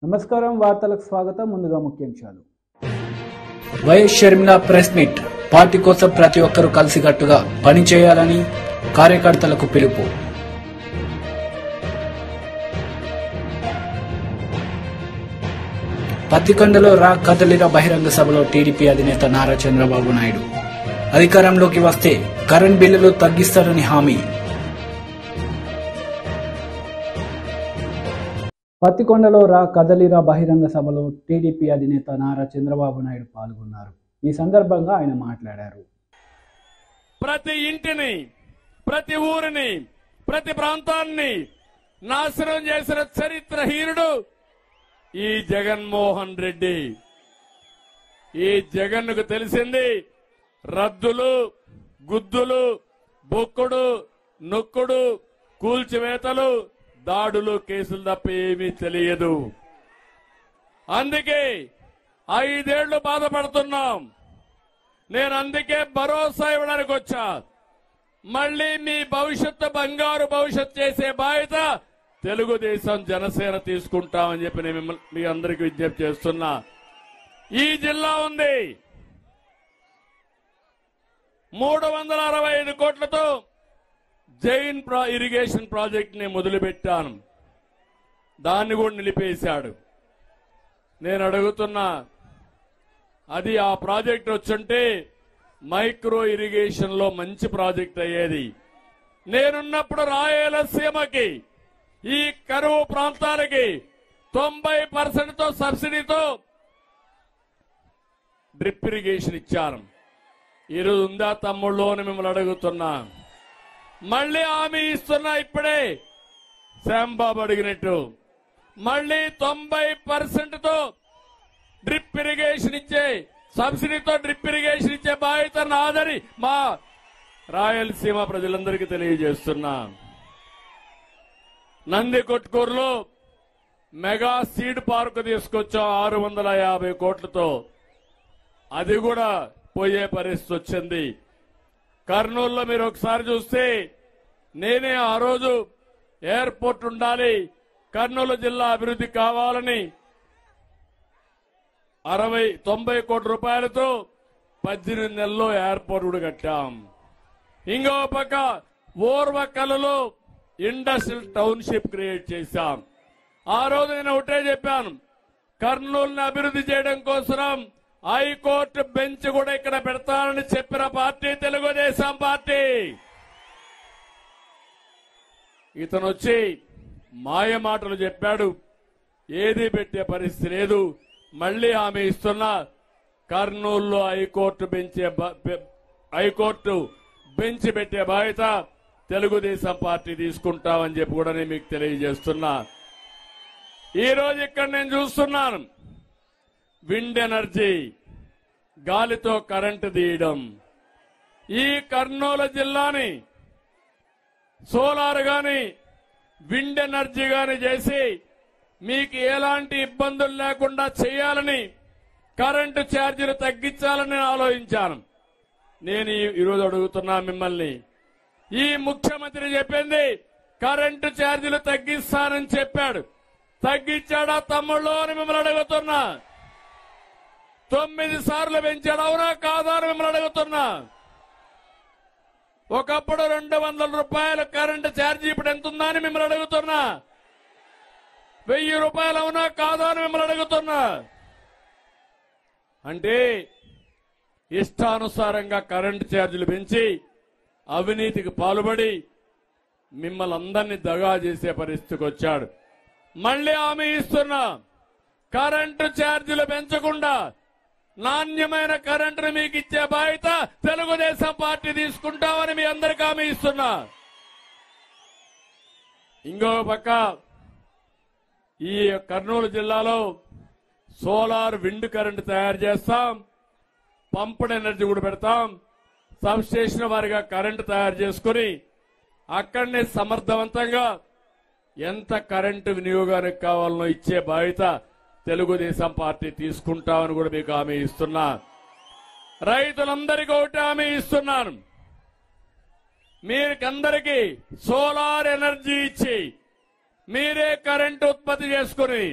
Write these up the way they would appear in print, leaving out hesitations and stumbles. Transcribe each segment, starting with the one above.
నమస్కారం వార్తలకు స్వాగతం ముందుగా ముఖ్యాంశాలు YS Sharmila press meet party కోసం ప్రతి ఒక్కరూ కలిసికట్టుగా పనిచేయాలని కార్యకర్తలకు పిలుపు పత్తికొండలో రా కదలిరా బహిరంగ సభలో టీడీపీ అధినేత నారా చంద్రబాబు నాయుడు అధికారంలోకి వస్తే కరెంట్ బిల్లులు తగ్గిస్తారని హామీ పత్తికొండలో రా కదలిరా బహిరంగ సభలో టీడీపీ అధినేత నారా చంద్రబాబు నాయుడు పాల్గొన్నారు. ఈ సందర్భంగా ఆయన మాట్లాడారు. ప్రతి ఇంటిని, ప్రతి ఊరిని, ప్రతి ప్రాంతాన్ని నాశనం చేసిన చరిత్రహీనుడు ఈ జగన్మోహన్ రెడ్డి. ఈ జగన్కు తెలిసింది రద్దులు, గుద్దులు, బొక్కుడు, నొక్కుడు, కూల్చివేతలు, దాడులు, కేసులు తప్ప ఏమీ తెలియదు. అందుకే 5 ఏళ్లు బాధపడుతున్నాం. నేను అందుకే భరోసా ఇవ్వడానికి వచ్చా. మళ్లీ మీ భవిష్యత్తు బంగారు భవిష్యత్తు చేసే బాధ్యత తెలుగుదేశం జనసేన తీసుకుంటామని చెప్పి నేను మీ అందరికీ విజ్ఞప్తి చేస్తున్నా. ఈ జిల్లా ఉంది 365 కోట్లతో జైన్ ఇరిగేషన్ ప్రాజెక్ట్ ని మొదలుపెట్టాను. దాన్ని కూడా నిలిపేశాడు. నేను అడుగుతున్నా, అది ఆ ప్రాజెక్ట్ వచ్చుంటే మైక్రో ఇరిగేషన్ లో మంచి ప్రాజెక్ట్ అయ్యేది. నేనున్నప్పుడు రాయలసీమకి, ఈ కరువు ప్రాంతాలకి 90% సబ్సిడీతో డ్రిప్ ఇరిగేషన్ ఇచ్చాను. ఈరోజు ఉందా తమ్ముళ్ళు అని మిమ్మల్ని అడుగుతున్నా. మళ్లీ హామీ ఇస్తున్నా. ఇప్పుడే శ్యాంబాబు అడిగినట్టు మళ్లీ 90%తో డ్రిప్ ఇరిగేషన్ ఇచ్చే, సబ్సిడీతో డ్రిప్ ఇరిగేషన్ ఇచ్చే బాధ్యత నాదని మా రాయలసీమ ప్రజలందరికీ తెలియజేస్తున్నా. నందికొట్కూరులో మెగా సీడ్ పార్క్ తీసుకొచ్చాం 650 కోట్లతో. అది కూడా పోయే పరిస్థితి వచ్చింది. కర్నూలులో మీరు ఒకసారి చూస్తే నేనే ఆ రోజు ఎయిర్పోర్ట్ ఉండాలి, కర్నూలు జిల్లా అభివృద్ధి కావాలని 90 కోట్ల రూపాయలతో 18 నెలల్లో ఎయిర్పోర్ట్ కూడా కట్టాం. ఇంకో పక్క ఓర్వకల్లో ఇండస్ట్రియల్ టౌన్షిప్ క్రియేట్ చేశాం. ఆ రోజు నేను ఒకటే చెప్పాను, కర్నూలుని అభివృద్ధి చేయడం కోసం హైకోర్టు బెంచ్ కూడా ఇక్కడ పెడతానని చెప్పిన పార్టీ తెలుగుదేశం పార్టీ. ఇతను వచ్చి మాయ మాటలు చెప్పాడు. ఏది పెట్టే పరిస్థితి లేదు. మళ్లీ హామీ ఇస్తున్నా, కర్నూలులో హైకోర్టు బెంచ్ పెట్టే బాధ్యత తెలుగుదేశం పార్టీ తీసుకుంటామని చెప్పి కూడా నేను మీకు తెలియజేస్తున్నా. ఈ రోజు ఇక్కడ నేను చూస్తున్నాను, విండ్ ఎనర్జీ, గాలితో కరెంటు తీయడం. ఈ కర్నూలు జిల్లాని సోలార్ గాని విండ్ ఎనర్జీ గాని చేసి మీకు ఎలాంటి ఇబ్బందులు లేకుండా చేయాలని, కరెంటు ఛార్జీలు తగ్గించాలని ఆలోచించాను. నేను ఈరోజు అడుగుతున్నా మిమ్మల్ని, ఈ ముఖ్యమంత్రి చెప్పింది కరెంటు ఛార్జీలు తగ్గిస్తానని చెప్పాడు. తగ్గించాడా తమ్ముళ్ళు అని మిమ్మల్ని అడుగుతున్నా. 9 సార్లు పెంచాడు, అవునా కాదా అని మిమ్మల్ని అడుగుతున్నా. ఒకప్పుడు 200 రూపాయలు కరెంటు ఛార్జీ, ఇప్పుడు ఎంత ఉందా అని మిమ్మల్ని అడుగుతున్నా. 1000 రూపాయలు అవునా కాదా అని మిమ్మల్ని అడుగుతున్నా. అంటే ఇష్టానుసారంగా కరెంటు ఛార్జీలు పెంచి అవినీతికి పాల్పడి మిమ్మల్ని అందరినీ దగా చేసే పరిస్థితికి వచ్చాడు. మళ్లీ హామీ ఇస్తున్నా, కరెంటు ఛార్జీలు పెంచకుండా నాణ్యమైన కరెంటును మీకు ఇచ్చే బాధ్యత తెలుగుదేశం పార్టీ తీసుకుంటామని మీ అందరికీ హామీ ఇస్తున్నా. ఇంకో పక్క ఈ కర్నూలు జిల్లాలో సోలార్ విండ్ కరెంటు తయారు చేస్తాం, పంప్డ్ ఎనర్జీ కూడా పెడతాం. సబ్ స్టేషన్ వారిగా కరెంటు తయారు చేసుకుని అక్కడనే సమర్థవంతంగా ఎంత కరెంటు వినియోగానికి కావాలనో ఇచ్చే బాధ్యత తెలుగుదేశం పార్టీ తీసుకుంటామని కూడా మీకు హామీ ఇస్తున్నా. రైతులందరికీ ఒకటి హామీ ఇస్తున్నాను, మీకందరికీ సోలార్ ఎనర్జీ ఇచ్చి మీరే కరెంటు ఉత్పత్తి చేసుకుని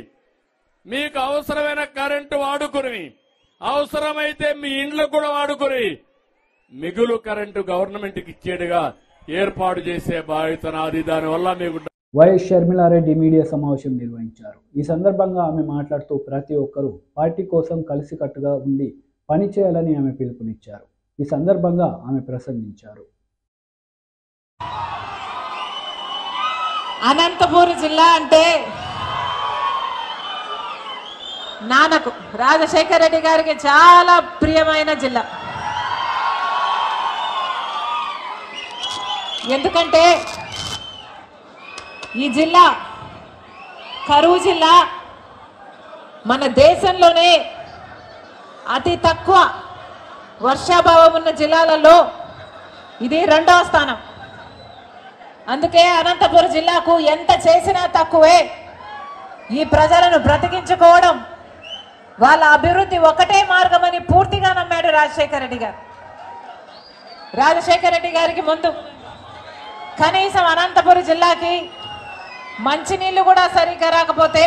మీకు అవసరమైన కరెంటు వాడుకుని, అవసరమైతే మీ ఇండ్లు కూడా వాడుకుని మిగులు కరెంటు గవర్నమెంట్కి ఇచ్చేట్టుగా ఏర్పాటు చేసే బాధ్యత నాది. దానివల్ల మీకు వైఎస్ షర్మిలారెడ్డి మీడియా సమావేశం నిర్వహించారు. ఈ సందర్భంగా ఆమె మాట్లాడుతూ ప్రతి ఒక్కరూ పార్టీ కోసం కలిసికట్టుగా ఉండి పనిచేయాలని ఆమె పిలుపునిచ్చారు. ఈ సందర్భంగా ఆమె ప్రసంగించారు. అనంతపురం జిల్లా అంటే నాన్నకు రాజశేఖర రెడ్డి గారికి చాలా ప్రియమైన జిల్లా. ఎందుకంటే ఈ జిల్లా కరువు జిల్లా, మన దేశంలోనే అతి తక్కువ వర్షాభావం ఉన్న జిల్లాలలో ఇది 2వ స్థానం. అందుకే అనంతపురం జిల్లాకు ఎంత చేసినా తక్కువే. ఈ ప్రజలను బ్రతికించుకోవడం, వాళ్ళ అభివృద్ధి ఒకటే మార్గమని పూర్తిగా నమ్మాడు రాజశేఖర రెడ్డి గారు. రాజశేఖర రెడ్డి గారికి ముందు కనీసం అనంతపురం జిల్లాకి మంచినీళ్లు కూడా సరిగ్గా రాకపోతే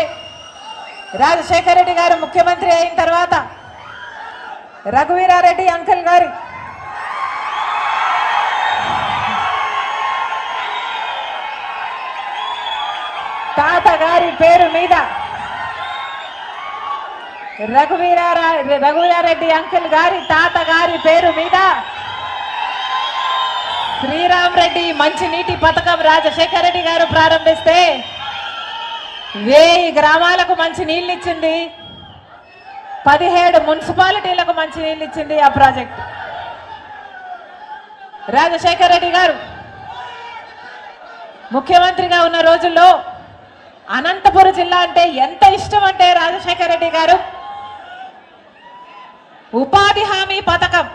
రాజశేఖర రెడ్డి గారు ముఖ్యమంత్రి అయిన తర్వాత రఘువీరారెడ్డి అంకుల్ గారి తాతగారి పేరు మీద రఘువీరారెడ్డి అంకుల్ గారి తాతగారి పేరు మీద శ్రీరామ్ రెడ్డి మంచినీటి పథకం రాజశేఖర రెడ్డి గారు ప్రారంభిస్తే 1000 గ్రామాలకు మంచి నీళ్లు ఇచ్చింది, 17 మున్సిపాలిటీలకు మంచి నీళ్లు ఇచ్చింది ఆ ప్రాజెక్ట్. రాజశేఖర రెడ్డి గారు ముఖ్యమంత్రిగా ఉన్న రోజుల్లో అనంతపురం జిల్లా అంటే ఎంత ఇష్టం అంటే రాజశేఖర రెడ్డి గారు ఉపాధి హామీ పథకం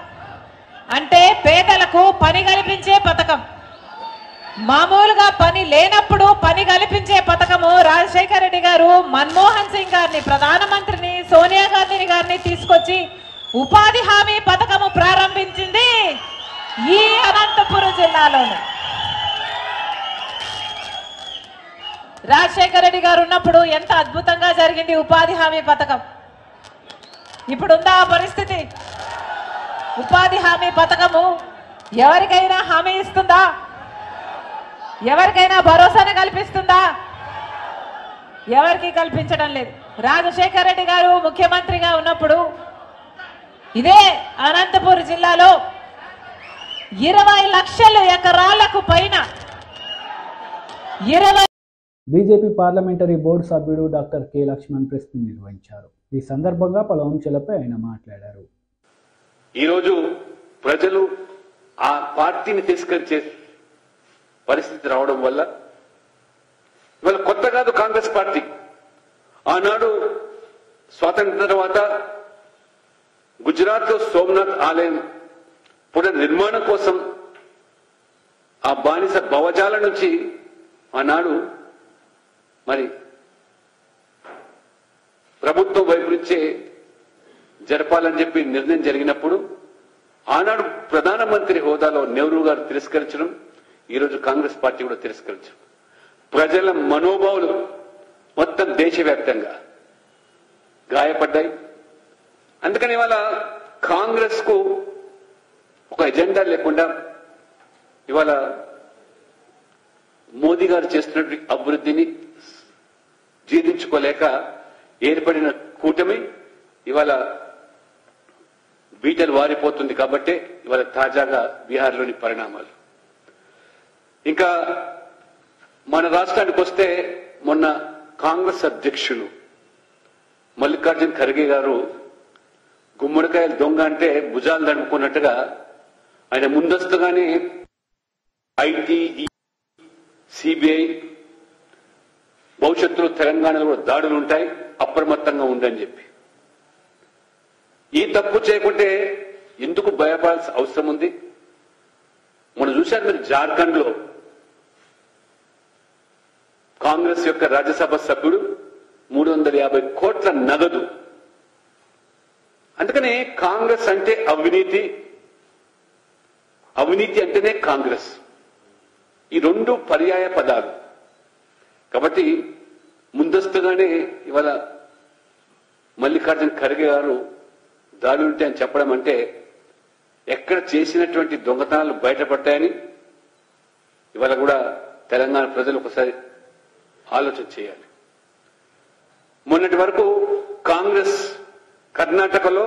అంటే పేదలకు పని కల్పించే పథకం, మామూలుగా పని లేనప్పుడు పని కల్పించే పథకము రాజశేఖర రెడ్డి గారు మన్మోహన్ సింగ్ గారిని, ప్రధానమంత్రిని, సోనియా గాంధీ గారిని తీసుకొచ్చి ఉపాధి హామీ పథకము ప్రారంభించింది ఈ అనంతపురం జిల్లాలోనే. రాజశేఖర రెడ్డి గారు ఉన్నప్పుడు ఎంత అద్భుతంగా జరిగింది ఉపాధి హామీ పథకం. ఇప్పుడుందా ఆ పరిస్థితి? ఉపాధి హామీ పథకము ఎవరికైనా హామీ ఇస్తుందా? ఎవరికైనా భరోసాను కల్పిస్తుందా? ఎవరికి కల్పించడం లేదు. రాజశేఖర రెడ్డి గారు ముఖ్యమంత్రిగా ఉన్నప్పుడు ఇదే అనంతపురం జిల్లాలో 20 లక్షల ఎకరాలకు పైన బీజేపీ పార్లమెంటరీ బోర్డు సభ్యుడు doctor K Lakshman press meet నిర్వహించారు. ఈ సందర్భంగా పలు అంశాలపై ఆయన మాట్లాడారు. ఈరోజు ప్రజలు ఆ పార్టీని తిరస్కరించే పరిస్థితి రావడం వల్ల ఇవాళ కొత్త కాదు కాంగ్రెస్ పార్టీ. ఆనాడు స్వాతంత్ర తర్వాత గుజరాత్ లో సోమనాథ్ ఆలయం పునర్నిర్మాణం కోసం ఆ బానిస భవజాల నుంచి ఆనాడు మరి ప్రభుత్వం వైపు నుంచే జరపాలని చెప్పి నిర్ణయం జరిగినప్పుడు ఆనాడు ప్రధానమంత్రి హోదాలో నెహ్రూ గారు తిరస్కరించడం, ఈరోజు కాంగ్రెస్ పార్టీ కూడా తిరస్కరించడం, ప్రజల మనోభావాలు మొత్తం దేశవ్యాప్తంగా గాయపడ్డాయి. అందుకని ఇవాళ కాంగ్రెస్ కు ఒక ఎజెండా లేకుండా ఇవాళ మోదీ గారు చేస్తున్నటువంటి అభివృద్ధిని జీర్ణించుకోలేక ఏర్పడిన కూటమి ఇవాళ బీటలు వారిపోతుంది. కాబట్టి ఇవాళ తాజాగా బీహార్లోని పరిణామాలు. ఇంకా మన రాష్ట్రానికి వస్తే మొన్న కాంగ్రెస్ అధ్యక్షులు మల్లికార్జున్ ఖర్గే గారు గుమ్మడికాయలు దొంగ అంటే భుజాలు దడుపుకున్నట్టుగా ఆయన ముందస్తుగానే ఐటీ, సిబిఐ భవిష్యత్తులో తెలంగాణలో కూడా దాడులు ఉంటాయి, అప్రమత్తంగా ఉండని చెప్పి. ఈ తప్పు చేయకుంటే ఎందుకు భయపడాల్సిన అవసరం ఉంది? మనం చూశారు మీరు జార్ఖండ్ లో కాంగ్రెస్ యొక్క రాజ్యసభ సభ్యుడు 350 కోట్ల నగదు. అందుకని కాంగ్రెస్ అంటే అవినీతి, అవినీతి అంటేనే కాంగ్రెస్, ఈ రెండు పర్యాయ పదాలు. కాబట్టి ముందస్తుగానే ఇవాళ మల్లికార్జున ఖర్గే గారు దాడులు ఉంటాయని చెప్పడం అంటే ఎక్కడ చేసినటువంటి దొంగతనాలు బయటపడ్డాయని ఇవాళ కూడా తెలంగాణ ప్రజలు ఒకసారి ఆలోచన చేయాలి. మొన్నటి వరకు కాంగ్రెస్ కర్ణాటకలో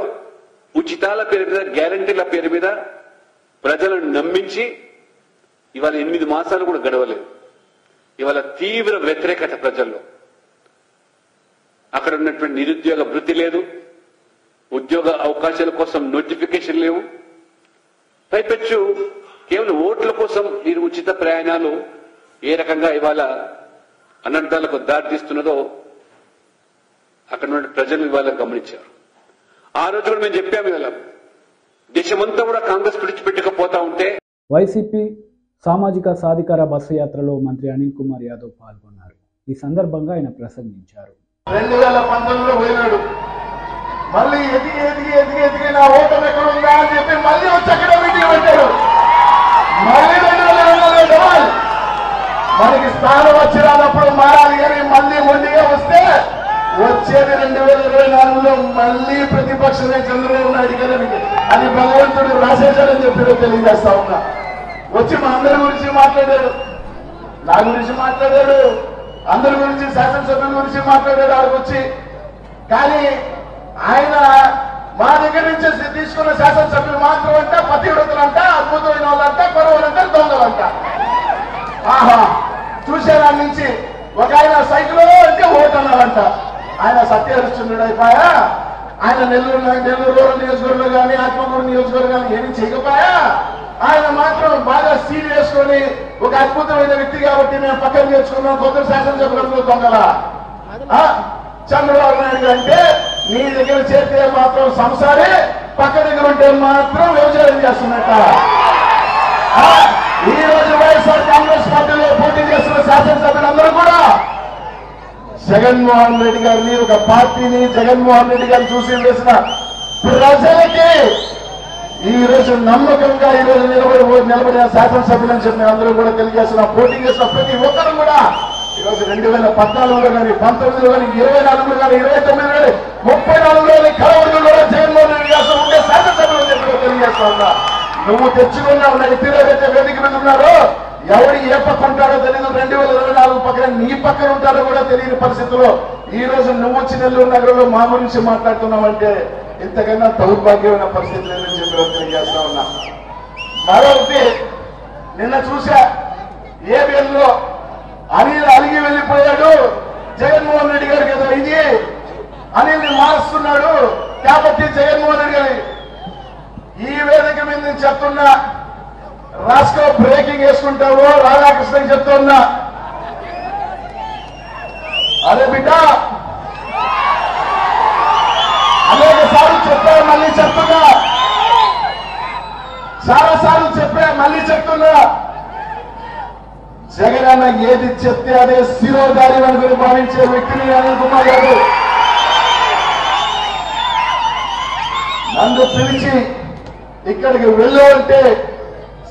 ఉచితాల పేరు మీద, గ్యారంటీల పేరు మీద ప్రజలను నమ్మించి ఇవాళ 8 మాసాలు కూడా గడవలేదు. ఇవాళ తీవ్ర వ్యతిరేకత ప్రజల్లో. అక్కడ ఉన్నటువంటి నిరుద్యోగ భృతి లేదు, ఉద్యోగ అవకాశాల కోసం నోటిఫికేషన్ లేవు. పైపెచ్చు కేవలం ఓట్ల కోసం ఈ ఉచిత ప్రయాణాలు ఏ రకంగా ఇవాళ అనర్థాలకు దారితీస్తున్నదో అక్కడ ఉన్న ప్రజలు ఇవాళ గమనించారు. ఆ రోజు కూడా మేము చెప్పాము, ఇవాళ దేశమంతా కూడా కాంగ్రెస్ విడిచిపెట్టకపోతా ఉంటే. వైసీపీ సామాజిక సాధికార బస్సు యాత్రలో మంత్రి అనిల్ కుమార్ యాదవ్ పాల్గొన్నారు. ఈ సందర్భంగా ఆయన ప్రసంగించారు. 2019లో పోయినాడు, మళ్ళీ ఎదిగి నా ఓటమి ఎక్కడ ఉందా అని చెప్పి మళ్ళీ వచ్చి అక్కడ మీటింగ్ పెట్టాడు. మళ్ళీ 2022 మనకి స్థానం వచ్చి రానప్పుడు మారాలి కానీ మళ్ళీ మొండిగా వస్తే వచ్చేది 2024లో మళ్ళీ ప్రతిపక్షమే చంద్రబాబు నాయుడు గారు అని భగవంతుడు రాసేశాడని చెప్పి తెలియజేస్తా ఉన్నా. వచ్చి మా అందరి గురించి మాట్లాడాడు, నా గురించి మాట్లాడాడు, అందరి గురించి, శాసనసభ్యుల గురించి మాట్లాడాడు ఆడికి వచ్చి. కానీ ఆయన మా దగ్గర నుంచి తీసుకున్న శాసనసభ్యులు మాత్రం అంట పతివ్రతలంట, అద్భుతమైన వాళ్ళంట, కొరవలంట, దొంగలంట. ఆహా, చూసారా నుంచి ఒక ఆయన సైకిల్ అంటే ఓటు అన్నారంట. ఆయన సత్యహరిశ్చంద్రుడు అయిపోయా, ఆయన నెల్లూరు నియోజకవర్గంలో కానీ ఆత్మకూరు నియోజకవర్గం కానీ ఏమి చేయకపోయా. ఆయన మాత్రం బాగా సీల్ వేసుకొని ఒక అద్భుతమైన వ్యక్తి కాబట్టి మేము పక్కన నేర్చుకున్నాం. కొత్త శాసనసభ్యులందరూ దొంగలా? చంద్రబాబు నాయుడు అంటే నీ దగ్గర చేస్తే మాత్రం సంసారే, పక్క దగ్గర ఉంటే మాత్రం వ్యవసాయం చేస్తున్నట్ట. ఈ రోజు వైఎస్ఆర్ కాంగ్రెస్ పార్టీలో పోటీ చేస్తున్న శాసనసభ్యులందరూ కూడా జగన్మోహన్ రెడ్డి గారిని, ఒక పార్టీని, జగన్మోహన్ రెడ్డి గారిని చూసి వేసిన ప్రజలకి ఈ రోజు నమ్మకంగా ఈ రోజు నిలబడిన శాసనసభ్యులని చెప్పి అందరూ కూడా తెలియజేస్తున్న, పోటీ చేసిన ప్రతి ఒక్కరు కూడా ఈరోజు 2014లో కానీ, 19లో కానీ, 24లో కానీ, 29లో కానీ, 34లో కానీ కలవడులో కూడా జగన్మోహన్ రెడ్డి గారు ఉండే శాసనసభ్యులు చెప్పి తెలియజేస్తా ఉన్నా. నువ్వు తెచ్చుకున్నావు వ్యక్తిలో వేదిక మీద ఉన్నారో ఎవరు ఏ పక్క ఉంటాడో తెలియదు. 2024 పక్కన నీ పక్కన ఉంటాడో కూడా తెలియని పరిస్థితుల్లో ఈ రోజు నువ్వు వచ్చి నెల్లూరు నగరంలో మా గురించి మాట్లాడుతున్నావంటే ఇంతకన్నా దౌర్భాగ్యమైన పరిస్థితి లేదని చెప్పి తెలియజేస్తా ఉన్నా. మరొకటి, నిన్న చూసా ఏబిఎన్లో అనిల్ అలిగి వెళ్ళిపోయాడు, జగన్మోహన్ రెడ్డి గారికి ఏదో ఇది అనిల్ ని మారుస్తున్నాడు కాబట్టి జగన్మోహన్ రెడ్డి గారి ఈ వేదిక మీద నేను చెప్తున్నా, రాష్ట్ర బ్రేకింగ్ వేసుకుంటావు రాధాకృష్ణకి చెప్తున్నా. అరే బిడ్డ, అనేక సార్లు చెప్పా, మళ్ళీ చెప్తున్నా, చాలా సార్లు చెప్పా, మళ్ళీ చెప్తున్నా. జగన్ అన్న ఏది చెప్తే అదే శిరోధారి అనుకుని భావించే వ్యక్తిని అనిల్ కుమార్ గారు. నన్ను పిలిచి ఇక్కడికి వెళ్ళు అంటే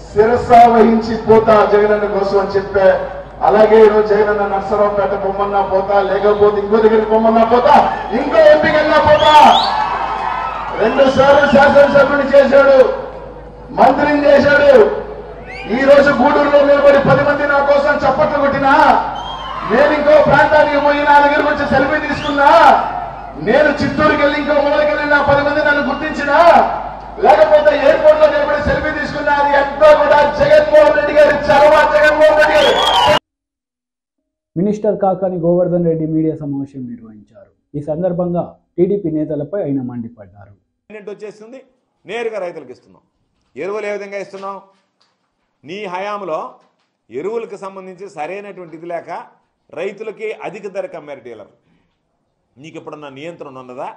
శిరస వహించి పోతా జగనన్న కోసం అని చెప్పా. అలాగే ఈరోజు జగనన్న నర్సరావుపేట పొమ్మన్నా పోతా, లేకపోతే ఇంకో దగ్గరికి పొమ్మన్నా పోతా, ఇంకో ఎంపీకన్నా పోతా. 2 సార్లు శాసనసభ్యుని చేశాడు, మంత్రిని చేశాడు. ఈ రోజు గూడూరులో నిలబడి 10 మంది నా కోసం చప్పట్లు కొట్టినా, నేను ఇంకో ప్రాంతానికి పోయి నా దగ్గరకు వచ్చి సెల్ఫీ తీసుకున్నా, నేను చిత్తూరుకి వెళ్ళి ఇంకో మూలకి వెళ్ళి నా 10 మంది నన్ను గుర్తించినా, లేకపోతే ఎయిర్పోర్ట్ లో నిలబడి సెల్ఫీ తీసుకున్నా, అది ఎంతో కూడా జగన్మోహన్ రెడ్డి గారి చొరవ. జగన్మోహన్ రెడ్డి గారు మినిస్టర్ కాకాని గోవర్ధన్ రెడ్డి మీడియా సమావేశం నిర్వహించారు. ఈ సందర్భంగా టీడీపీ నేతలపై ఆయన మండిపడ్డారు. వచ్చేస్తుంది, నేరుగా రైతులకు ఇస్తున్నాం. ఎరువులు ఏ విధంగా ఇస్తున్నాం? నీ హయాంలో ఎరువులకు సంబంధించి సరైనటువంటి ఇది లేక రైతులకి అధిక ధరకు అమ్మారు డీలర్. నీకు ఎప్పుడన్నా నియంత్రణ ఉన్నదా?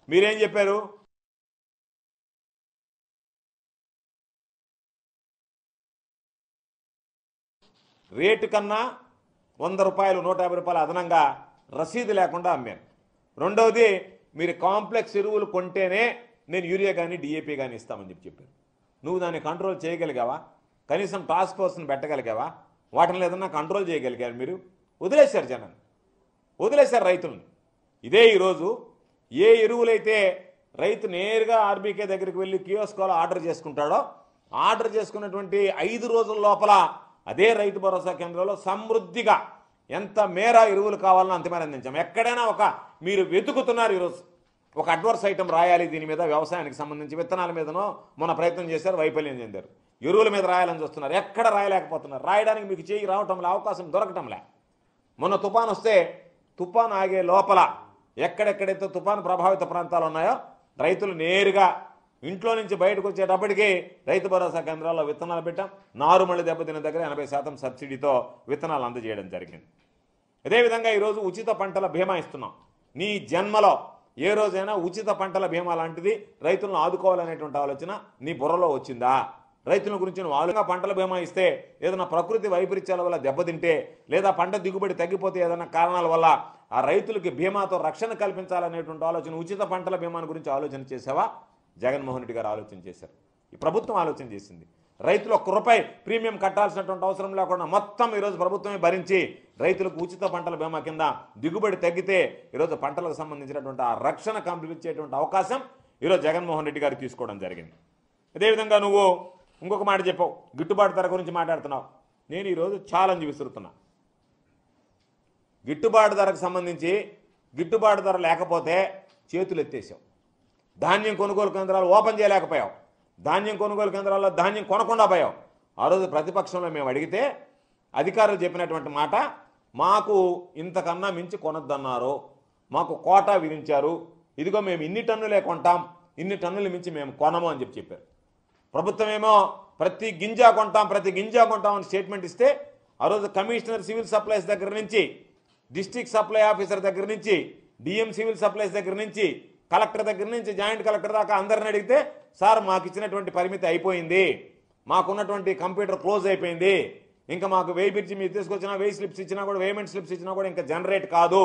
మీరేం చెప్పారు? రేటు కన్నా 100 రూపాయలు 150 రూపాయలు అదనంగా రసీదు లేకుండా అమ్మాను. రెండవది, మీరు కాంప్లెక్స్ ఎరువులు కొంటేనే నేను యూరియా కానీ డిఏపీ కానీ ఇస్తామని చెప్పాను. నువ్వు దాన్ని కంట్రోల్ చేయగలిగావా? కనీసం టాస్క్ ఫోర్స్ని పెట్టగలిగావా? వాటిని ఏదన్నా కంట్రోల్ చేయగలిగారు? మీరు వదిలేశారు, జనాన్ని వదిలేశారు, రైతులను. ఇదే ఈరోజు ఏ ఎరువులైతే రైతు నేరుగా ఆర్బీకే దగ్గరికి వెళ్ళి కియోస్కోలో ఆర్డర్ చేసుకుంటాడో ఆర్డర్ చేసుకున్నటువంటి 5 రోజుల లోపల అదే రైతు భరోసా కేంద్రంలో సమృద్ధిగా ఎంత మేర ఎరువులు కావాలనో అంతమేర అందించాం. ఎక్కడైనా మీరు వెతుకుతున్నారు ఈరోజు ఒక అడ్వర్స్ ఐటమ్ రాయాలి దీని మీద, వ్యవసాయానికి సంబంధించి విత్తనాల మీదనో మొన్న ప్రయత్నం చేశారు, వైఫల్యం చెందారు. ఎరువుల మీద రాయాలని చూస్తున్నారు, ఎక్కడ రాయలేకపోతున్నారు. రాయడానికి మీకు చేయి రావటంలే, అవకాశం దొరకటంలే. మొన్న తుఫాన్ వస్తే తుఫాన్ ఆగే లోపల ఎక్కడెక్కడైతే తుఫాను ప్రభావిత ప్రాంతాలు ఉన్నాయో రైతులు నేరుగా ఇంట్లో నుంచి బయటకు వచ్చేటప్పటికి రైతు భరోసా కేంద్రాల్లో విత్తనాలు పెట్టాం. నారుమల్లి దెబ్బతిన దగ్గర 80% సబ్సిడీతో విత్తనాలు అందజేయడం జరిగింది. అదేవిధంగా ఈరోజు ఉచిత పంటల బీమా ఇస్తున్నాం. నీ జన్మలో ఏ రోజైనా ఉచిత పంటల బీమా లాంటిది రైతులను ఆదుకోవాలనేటువంటి ఆలోచన నీ బుర్రలో వచ్చిందా? రైతుల గురించి నువ్వు ఆలోచన పంటల బీమా ఇస్తే ఏదైనా ప్రకృతి వైపరీత్యాల వల్ల దెబ్బతింటే లేదా పంట దిగుబడి తగ్గిపోతే ఏదైనా కారణాల వల్ల ఆ రైతులకి బీమాతో రక్షణ కల్పించాలనేటువంటి ఆలోచన, ఉచిత పంటల బీమాను గురించి ఆలోచన చేసావా? జగన్మోహన్ రెడ్డి గారు ఆలోచన చేశారు, ఈ ప్రభుత్వం ఆలోచన చేసింది. రైతులు ₹1 ప్రీమియం కట్టాల్సినటువంటి అవసరం లేకుండా మొత్తం ఈరోజు ప్రభుత్వమే భరించి రైతులకు ఉచిత పంటల బీమా కింద దిగుబడి తగ్గితే ఈరోజు పంటలకు సంబంధించినటువంటి ఆ రక్షణ కల్పించేటువంటి అవకాశం ఈరోజు జగన్మోహన్ రెడ్డి గారు తీసుకోవడం జరిగింది. అదేవిధంగా నువ్వు ఇంకొక మాట చెప్పావు, గిట్టుబాటు ధర గురించి మాట్లాడుతున్నావు. నేను ఈరోజు ఛాలెంజ్ విసురుతున్నా. గిట్టుబాటు ధరకు సంబంధించి గిట్టుబాటు ధర లేకపోతే చేతులు ఎత్తేసావు. ధాన్యం కొనుగోలు కేంద్రాలు ఓపెన్ చేయలేకపోయావు. ధాన్యం కొనుగోలు కేంద్రాల్లో ధాన్యం కొనకుండా పోయావు. ఆ రోజు ప్రతిపక్షంలో మేము అడిగితే అధికారులు చెప్పినటువంటి మాట, మాకు ఇంతకన్నా మించి కొనొద్దన్నారు, మాకు కోటా విధించారు, ఇదిగో మేము ఇన్ని టన్నులే కొంటాం, ఇన్ని టన్నులు మించి మేము కొనము అని చెప్పారు. ప్రభుత్వం ఏమో ప్రతి గింజ కొంటాం అని స్టేట్మెంట్ ఇస్తే ఆ రోజు కమిషనర్ సివిల్ సప్లైస్ దగ్గర నుంచి, డిస్ట్రిక్ట్ సప్లై ఆఫీసర్ దగ్గర నుంచి, డిఎం సివిల్ సప్లైస్ దగ్గర నుంచి, కలెక్టర్ దగ్గర నుంచి జాయింట్ కలెక్టర్ దాకా అందరిని అడిగితే, సార్ మాకు ఇచ్చినటువంటి పరిమితి అయిపోయింది, మాకున్నటువంటి కంప్యూటర్ క్లోజ్ అయిపోయింది, ఇంకా మాకు వేయి బిర్చి మీరు తీసుకొచ్చినా, వేయి స్లిప్స్ ఇచ్చినా కూడా, వేమెంట్ స్లిప్స్ ఇచ్చినా కూడా ఇంకా జనరేట్ కాదు,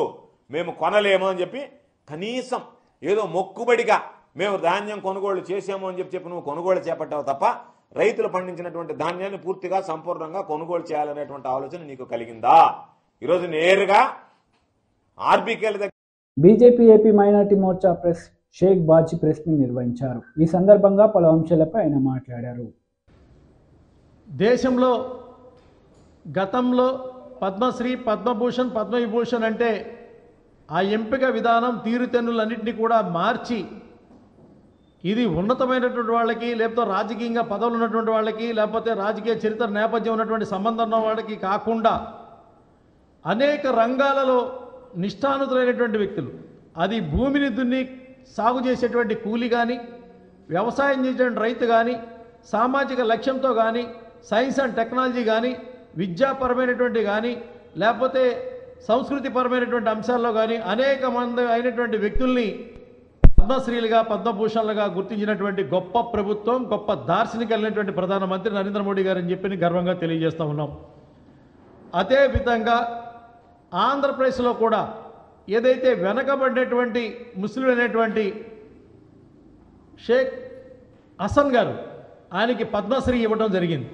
మేము కొనలేము అని చెప్పి కనీసం ఏదో మొక్కుబడిగా మేము ధాన్యం కొనుగోలు చేసాము అని చెప్పి నువ్వు కొనుగోలు చేపట్టావు తప్ప రైతులు పండించినటువంటి ధాన్యాన్ని పూర్తిగా సంపూర్ణంగా కొనుగోలు చేయాలనేటువంటి ఆలోచన నీకు కలిగిందా? ఈరోజు నేరుగా ఆర్బీకేల దగ్గర BJP AP minority Morcha press Sheikh Baji press ని నిర్వహించారు. ఈ సందర్భంగా పలు అంశాలపై ఆయన మాట్లాడారు. దేశంలో గతంలో పద్మశ్రీ, పద్మభూషణ్, పద్మవిభూషణ్ అంటే ఆ ఎంపిక విధానం తీరుతెన్నులన్నింటినీ కూడా మార్చి ఇది ఉన్నతమైనటువంటి వాళ్ళకి, లేకపోతే రాజకీయంగా పదవులు ఉన్నటువంటి వాళ్ళకి, లేకపోతే రాజకీయ చరిత్ర నేపథ్యం ఉన్నటువంటి సంబంధం ఉన్న వాళ్ళకి కాకుండా అనేక రంగాలలో నిష్ఠానుతులైనటువంటి వ్యక్తులు, అది భూమిని దున్ని సాగు చేసేటువంటి కూలి కానీ, వ్యవసాయం చేసేటువంటి రైతు కానీ, సామాజిక లక్ష్యంతో కానీ, సైన్స్ అండ్ టెక్నాలజీ కానీ, విద్యాపరమైనటువంటి కానీ, లేకపోతే సంస్కృతిపరమైనటువంటి అంశాల్లో కానీ అనేక మంది అయినటువంటి వ్యక్తుల్ని పద్మశ్రీలుగా, పద్మభూషణలుగా గుర్తించినటువంటి గొప్ప ప్రభుత్వం, గొప్ప దార్శనికమైనటువంటి ప్రధానమంత్రి నరేంద్ర మోడీ గారు అని చెప్పి గర్వంగా తెలియజేస్తూ ఉన్నాం. అదేవిధంగా ఆంధ్రప్రదేశ్లో కూడా ఏదైతే వెనకబడినటువంటి ముస్లిం అయినటువంటి షేక్ హసన్ గారు, ఆయనకి పద్మశ్రీ ఇవ్వడం జరిగింది.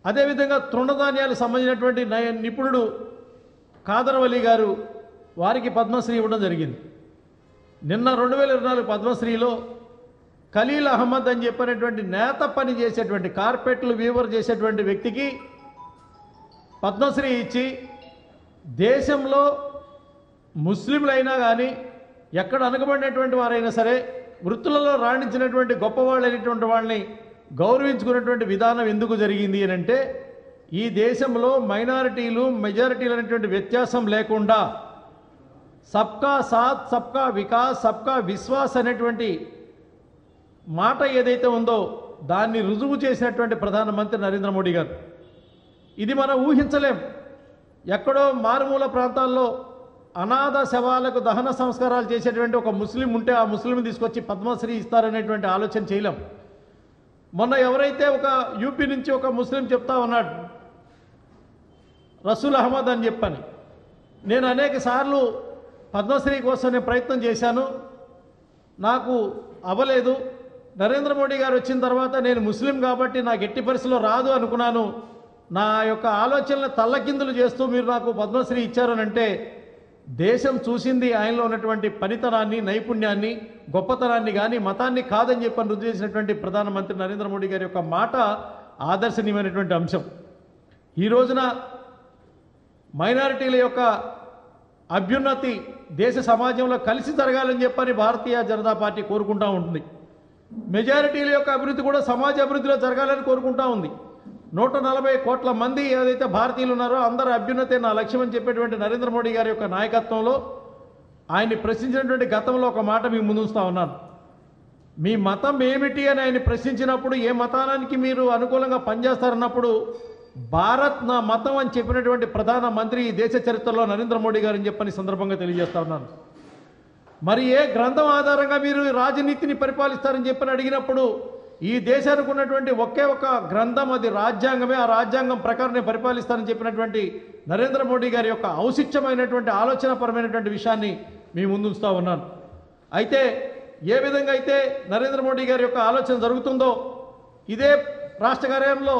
అదేవిధంగా తృణధాన్యాలకు సంబంధించినటువంటి నిపుణుడు కాదర్వలి గారు, వారికి పద్మశ్రీ ఇవ్వడం జరిగింది. నిన్న 2024 పద్మశ్రీలో ఖలీల్ అహ్మద్ అని చెప్పినటువంటి నేత పని చేసేటువంటి, కార్పెట్లు వీవర్ చేసేటువంటి వ్యక్తికి పద్మశ్రీ ఇచ్చి దేశంలో ముస్లింలైనా కానీ, ఎక్కడ అనగబడినటువంటి వారైనా సరే, వృత్తులలో రాణించినటువంటి గొప్పవాళ్ళైనటువంటి వాళ్ళని గౌరవించుకున్నటువంటి విధానం ఎందుకు జరిగింది అని అంటే, ఈ దేశంలో మైనారిటీలు, మెజారిటీలు అనేటువంటి వ్యత్యాసం లేకుండా సబ్కా సాత్, సబ్కా వికాస్, సబ్కా విశ్వాస్ అనేటువంటి మాట ఏదైతే ఉందో దాన్ని రుజువు చేసినటువంటి ప్రధానమంత్రి నరేంద్ర మోడీ గారు. ఇది మనం ఊహించలేం. ఎక్కడో మారుమూల ప్రాంతాల్లో అనాథ శవాలకు దహన సంస్కారాలు చేసేటువంటి ఒక ముస్లిం ఉంటే ఆ ముస్లిం తీసుకొచ్చి పద్మశ్రీ ఇస్తారనేటువంటి ఆలోచన చేయలేం. మొన్న ఎవరైతే ఒక యూపీ నుంచి ఒక ముస్లిం చెప్తా ఉన్నాడు, రసూల్ అహ్మద్ అని చెప్పని, నేను అనేక సార్లు పద్మశ్రీ కోసం నేను ప్రయత్నం చేశాను, నాకు అవ్వలేదు. నరేంద్ర మోడీ గారు వచ్చిన తర్వాత నేను ముస్లిం కాబట్టి నాకు ఎట్టి పరిస్థితిలో రాదు అనుకున్నాను. నా యొక్క ఆలోచనలు తల్లకిందులు చేస్తూ మీరు నాకు పద్మశ్రీ ఇచ్చారు అని అంటే దేశం చూసింది ఆయనలో ఉన్నటువంటి పనితనాన్ని, నైపుణ్యాన్ని, గొప్పతనాన్ని కానీ మతాన్ని కాదని చెప్పని రుజువు చేసినటువంటి ప్రధానమంత్రి నరేంద్ర మోడీ గారి యొక్క మాట ఆదర్శనీయమైనటువంటి అంశం. ఈ రోజున మైనారిటీల యొక్క అభ్యున్నతి దేశ సమాజంలో కలిసి జరగాలని చెప్పని భారతీయ జనతా పార్టీ కోరుకుంటూ ఉంటుంది. మెజారిటీల యొక్క అభివృద్ధి కూడా సమాజ అభివృద్ధిలో జరగాలని కోరుకుంటూ ఉంది. 140 కోట్ల మంది ఏదైతే భారతీయులు ఉన్నారో అందరూ అభ్యున్నతే నా లక్ష్యం అని చెప్పేటువంటి నరేంద్ర మోడీ గారి యొక్క నాయకత్వంలో ఆయన్ని ప్రశ్నించినటువంటి గతంలో ఒక మాట మీ ముందు ఉంచుతా ఉన్నాను. మీ మతం ఏమిటి అని ఆయన ప్రశ్నించినప్పుడు ఏ మతానికి మీరు అనుకూలంగా పనిచేస్తారన్నప్పుడు భారత్ నా మతం అని చెప్పినటువంటి ప్రధానమంత్రి ఈ దేశ చరిత్రలో నరేంద్ర మోడీ గారు అని చెప్పని సందర్భంగా తెలియజేస్తా ఉన్నాను. మరి ఏ గ్రంథం ఆధారంగా మీరు రాజనీతిని పరిపాలిస్తారని చెప్పని అడిగినప్పుడు ఈ దేశానికి ఉన్నటువంటి ఒకే ఒక గ్రంథం, అది రాజ్యాంగమే. ఆ రాజ్యాంగం ప్రకారం పరిపాలిస్తానని చెప్పినటువంటి నరేంద్ర మోడీ గారి యొక్క ఔచిత్యమైనటువంటి ఆలోచనపరమైనటువంటి విషయాన్ని మీ ముందు ఉంచుతా ఉన్నాను. అయితే ఏ విధంగా అయితే నరేంద్ర మోడీ గారి యొక్క ఆలోచన జరుగుతుందో ఇదే రాష్ట్ర కార్యాలయంలో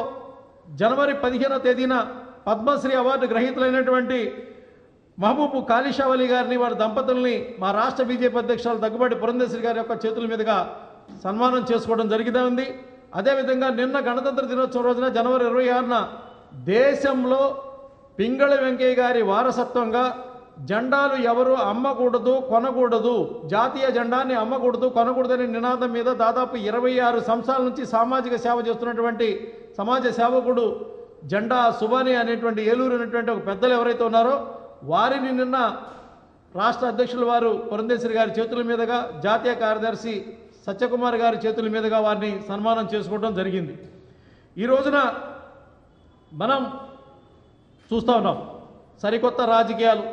జనవరి 15వ తేదీన పద్మశ్రీ అవార్డు గ్రహీతలైనటువంటి మహబూబ్ కాళీషావలి గారిని, వారి దంపతుల్ని మా రాష్ట్ర బీజేపీ అధ్యక్షులు దగ్గుబాటి పురంధేశ్వరి గారి యొక్క చేతుల మీదుగా సన్మానం చేసుకోవడం జరిగితే ఉంది. అదేవిధంగా నిన్న గణతంత్ర దినోత్సవం రోజున జనవరి 26న దేశంలో పింగళి వెంకయ్య గారి వారసత్వంగా జెండాలు ఎవరు అమ్మకూడదు, కొనకూడదు, జాతీయ జెండాన్ని అమ్మకూడదు, కొనకూడదనే నినాదం మీద దాదాపు 26 సంవత్సరాల నుంచి సామాజిక సేవ చేస్తున్నటువంటి సమాజ సేవకుడు జెండా సుబాని అనేటువంటి ఏలూరు అనేటువంటి ఒక పెద్దలు ఎవరైతే ఉన్నారో వారిని నిన్న రాష్ట్ర అధ్యక్షుల వారు పురంధేశ్వరి గారి చేతుల మీదుగా, జాతీయ కార్యదర్శి సత్యకుమార్ గారి చేతుల మీదుగా వారిని సన్మానం చేసుకోవడం జరిగింది. ఈ రోజున మనం చూస్తూ ఉన్నాం సరికొత్త రాజకీయాలు,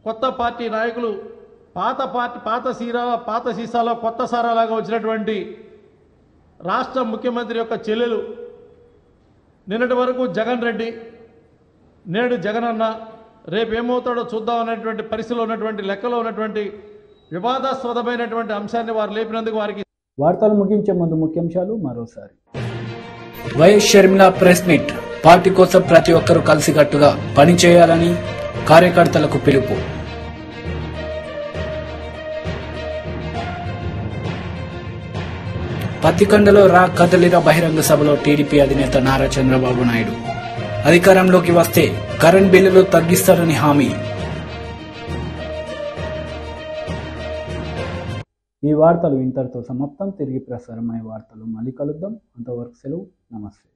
కొత్త పార్టీ నాయకులు, పాత సీసాలో కొత్త సారాలాగా వచ్చినటువంటి రాష్ట్ర ముఖ్యమంత్రి యొక్క చెల్లెలు, నిన్నటి వరకు జగన్ రెడ్డి, నేడు జగనన్న, రేపు ఏమవుతాడో చూద్దాం అనేటువంటి పరిస్థితిలో ఉన్నటువంటి లెక్కలో ఉన్నటువంటి వివాదాస్పదమైనటువంటి అంశాన్ని వారు లేపినందుకు వారికి. వార్తలు ముగించే ముందు ముఖ్యాంశాలు మరోసారి. YS Sharmila press meet. Party కోసం ప్రతి ఒక్కరూ కలిసికట్టుగా పనిచేయాలని కార్యకర్తలకు పిలుపు. పత్తికొండలో కదలిన బహిరంగ సభలో టీడీపీ అధినేత నారా చంద్రబాబు నాయుడు. అధికారంలోకి వస్తే కరెంట్ బిల్లులు తగ్గిస్తారని హామీ. ఈ వార్తలు ఇంతటితో సమాప్తం. తిరిగి ప్రసారమయ్యే వార్తలు మళ్ళీ కలుద్దాం. అంతవరకు సెలవు. నమస్తే.